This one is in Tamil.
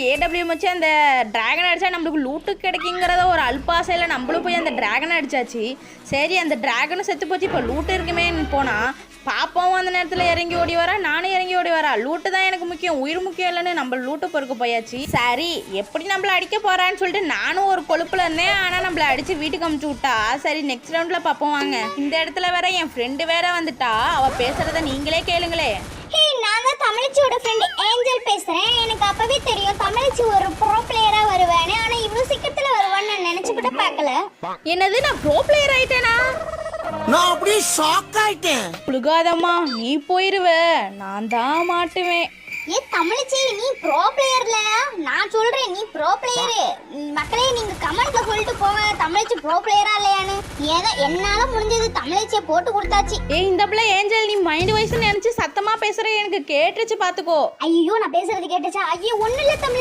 ஏடபிள்யூஎம் வச்சு அந்த டிராகன் அடித்தா நம்மளுக்கு லூட்டு கிடைக்குங்கிறத ஒரு அல்பாசையில் நம்மளும் போய் அந்த டிராகன் அடித்தாச்சு. சரி அந்த டிராகனும் செத்து போச்சு, இப்போ லூட்டு இருக்குமேன்னு போனால் பாப்பாவும் அந்த நேரத்தில் இறங்கி ஓடி வரா, நானும் இறங்கி ஓடி வரா. லூட்டு தான் எனக்கு முக்கியம், உயிர் முக்கியம் இல்லைன்னு நம்ம லூட்டு பொறுக்க போயாச்சு. சரி எப்படி நம்மளை அடிக்க போகிறான்னு சொல்லிட்டு நானும் ஒரு கொழுப்பில் இருந்தேன். ஆனால் நம்மளை அடித்து வீட்டுக்கு அமுச்சு விட்டா. சரி நெக்ஸ்ட் ரவுண்டில் பார்ப்போம் வாங்க. இந்த இடத்துல வேற என் ஃப்ரெண்டு வேற வந்துட்டா. அவள் பேசுகிறத நீங்களே கேளுங்களே. நான் தான் தமிழச்சியோட ஃப்ரெண்ட் ஏஞ்சல் பேசுறேன். எனக்கு அப்பவே தெரியும் தமிழச்சி ஒரு ப்ரோ பிளேயரா வருவானே, ஆனா இவ்வளவு சீக்கிரத்துல வருவான்னு நான் நினைச்சு கூட பார்க்கல. என்னது நான் ப்ரோ பிளேயர் ஆயிட்டேனா? நான் அப்படியே ஷாக் ஆயிட்டேன். புழுகாதம்மா, நீ போயிருவ, நான் தான் மாட்டுவேன். ஏ தமிழச்சி, நீ ப்ரோ பிளேயர்ல, நான் சொல்றேன் நீ ப்ரோ பிளேயரு. மக்களே நீங்க கமெண்ட்ல சொல்லிட்டு போங்க தமிழச்சி ப்ரோ பிளேயரா இல்லையான்னு. ஏதோ என்னால முடிஞ்சது தமிழச்சியை போட்டு கொடுத்தாச்சு. ஏய் இந்த பிள்ளை ஏஞ்சல், நீ மைண்ட் வைஸ் நினைச்சு சத்தமா பேசுற, எனக்கு கேட்டுச்சு பாத்துக்கோ. ஐயோ நான் பேசுறது கேட்டுச்சா? ஐயோ ஒண்ணு இல்ல தமிழ்